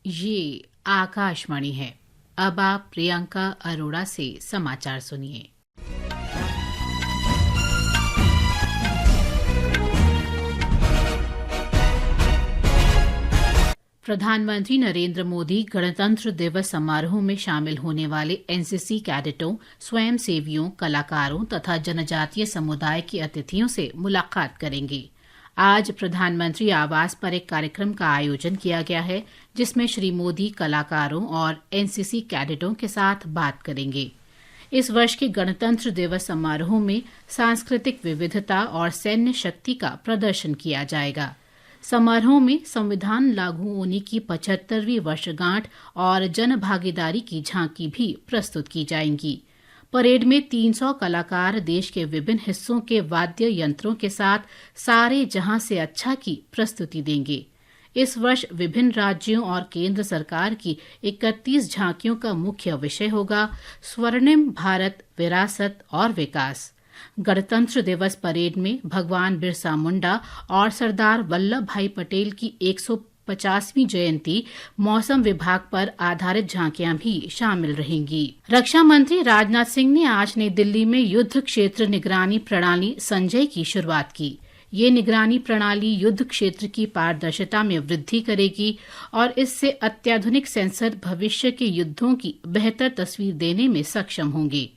ये आकाशवाणी है। अब आप प्रियंका अरोड़ा से समाचार सुनिए। प्रधानमंत्री नरेंद्र मोदी गणतंत्र दिवस समारोह में शामिल होने वाले एनसीसी कैडेटों, स्वयंसेवियों, कलाकारों तथा जनजातीय समुदाय के अतिथियों से मुलाकात करेंगे। आज प्रधानमंत्री आवास पर एक कार्यक्रम का आयोजन किया गया है, जिसमें श्री मोदी कलाकारों और एनसीसी कैडेटों के साथ बात करेंगे। इस वर्ष के गणतंत्र दिवस समारोह में सांस्कृतिक विविधता और सैन्य शक्ति का प्रदर्शन किया जाएगा। समारोह में संविधान लागू होने की 75वीं वर्षगांठ और जन भागीदारी की झांकी भी प्रस्तुत की जाएंगी। परेड में 300 कलाकार देश के विभिन्न हिस्सों के वाद्य यंत्रों के साथ सारे जहां से अच्छा की प्रस्तुति देंगे। इस वर्ष विभिन्न राज्यों और केंद्र सरकार की 31 झांकियों का मुख्य विषय होगा स्वर्णिम भारत, विरासत और विकास। गणतंत्र दिवस परेड में भगवान बिरसा मुंडा और सरदार वल्लभ भाई पटेल की 150वीं जयंती, मौसम विभाग पर आधारित झांकियां भी शामिल रहेंगी। रक्षा मंत्री राजनाथ सिंह ने आज नई दिल्ली में युद्ध क्षेत्र निगरानी प्रणाली संजय की शुरुआत की। ये निगरानी प्रणाली युद्ध क्षेत्र की पारदर्शिता में वृद्धि करेगी और इससे अत्याधुनिक सेंसर भविष्य के युद्धों की बेहतर तस्वीर देने में सक्षम होंगे।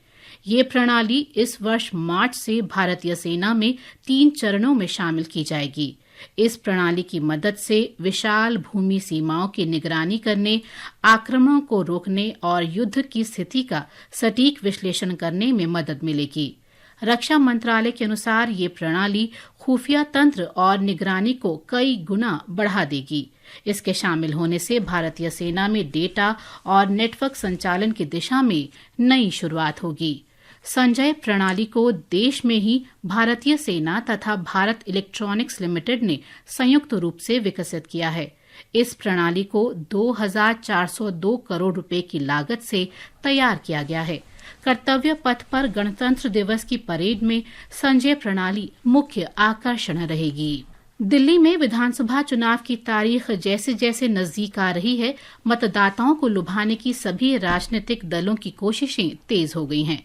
ये प्रणाली इस वर्ष मार्च से भारतीय सेना में 3 चरणों में शामिल की जाएगी। इस प्रणाली की मदद से विशाल भूमि सीमाओं की निगरानी करने, आक्रमणों को रोकने और युद्ध की स्थिति का सटीक विश्लेषण करने में मदद मिलेगी। रक्षा मंत्रालय के अनुसार ये प्रणाली खुफिया तंत्र और निगरानी को कई गुना बढ़ा देगी। इसके शामिल होने से भारतीय सेना में डेटा और नेटवर्क संचालन की दिशा में नई शुरुआत होगी। संजय प्रणाली को देश में ही भारतीय सेना तथा भारत इलेक्ट्रॉनिक्स लिमिटेड ने संयुक्त रूप से विकसित किया है। इस प्रणाली को 2402 करोड़ रुपए की लागत से तैयार किया गया है। कर्तव्य पथ पर गणतंत्र दिवस की परेड में संजय प्रणाली मुख्य आकर्षण रहेगी। दिल्ली में विधानसभा चुनाव की तारीख जैसे जैसे नजदीक आ रही है, मतदाताओं को लुभाने की सभी राजनीतिक दलों की कोशिशें तेज हो गई हैं।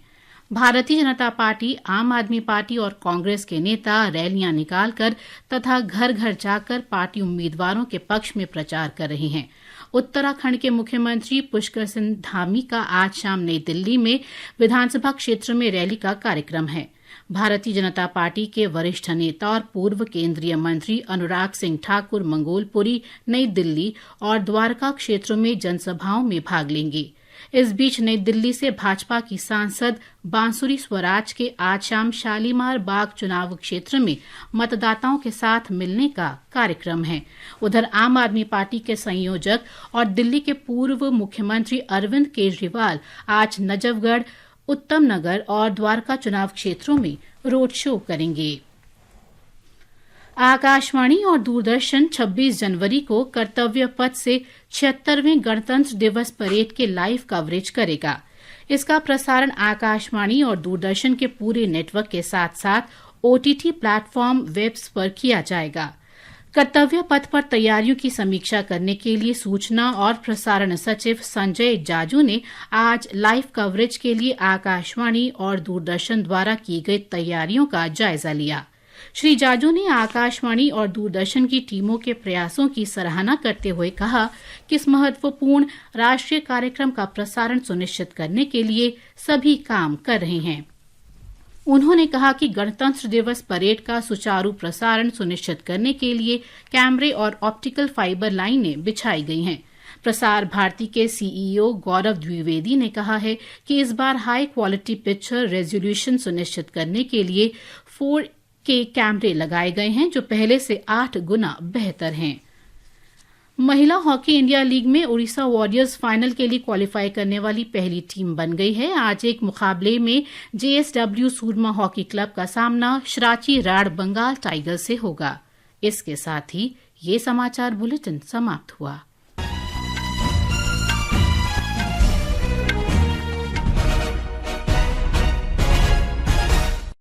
भारतीय जनता पार्टी, आम आदमी पार्टी और कांग्रेस के नेता रैलियां निकालकर तथा घर घर जाकर पार्टी उम्मीदवारों के पक्ष में प्रचार कर रहे हैं। उत्तराखंड के मुख्यमंत्री पुष्कर सिंह धामी का आज शाम नई दिल्ली में विधानसभा क्षेत्र में रैली का कार्यक्रम है। भारतीय जनता पार्टी के वरिष्ठ नेता और पूर्व केंद्रीय मंत्री अनुराग सिंह ठाकुर मंगोलपुरी, नई दिल्ली और द्वारका क्षेत्रों में जनसभाओं में भाग लेंगे। इस बीच नई दिल्ली से भाजपा की सांसद बांसुरी स्वराज के आज शाम शालीमार बाग चुनाव क्षेत्र में मतदाताओं के साथ मिलने का कार्यक्रम है। उधर आम आदमी पार्टी के संयोजक और दिल्ली के पूर्व मुख्यमंत्री अरविंद केजरीवाल आज नजफगढ़, उत्तम नगर और द्वारका चुनाव क्षेत्रों में रोड शो करेंगे। आकाशवाणी और दूरदर्शन 26 जनवरी को कर्तव्य पथ से 76वें गणतंत्र दिवस परेड के लाइव कवरेज करेगा। इसका प्रसारण आकाशवाणी और दूरदर्शन के पूरे नेटवर्क के साथ साथ ओटीटी प्लेटफॉर्म वेब्स पर किया जाएगा। कर्तव्य पथ पर तैयारियों की समीक्षा करने के लिए सूचना और प्रसारण सचिव संजय जाजू ने आज लाइव कवरेज के लिए आकाशवाणी और दूरदर्शन द्वारा की गई तैयारियों का जायजा लिया। श्री जाजू ने आकाशवाणी और दूरदर्शन की टीमों के प्रयासों की सराहना करते हुए कहा कि इस महत्वपूर्ण राष्ट्रीय कार्यक्रम का प्रसारण सुनिश्चित करने के लिए सभी काम कर रहे हैं। उन्होंने कहा कि गणतंत्र दिवस परेड का सुचारू प्रसारण सुनिश्चित करने के लिए कैमरे और ऑप्टिकल फाइबर लाइनें बिछाई गई हैं। प्रसार भारती के सीईओ गौरव द्विवेदी ने कहा है कि इस बार हाई क्वालिटी पिक्चर रेजोल्यूशन सुनिश्चित करने के लिए 4K कैमरे लगाए गए हैं, जो पहले से 8 गुना बेहतर हैं। महिला हॉकी इंडिया लीग में उड़ीसा वॉरियर्स फाइनल के लिए क्वालिफाई करने वाली पहली टीम बन गई है। आज एक मुकाबले में जेएसडब्ल्यू सूरमा हॉकी क्लब का सामना शराची राड़ बंगाल टाइगर से होगा। इसके साथ ही ये समाचार बुलेटिन समाप्त हुआ।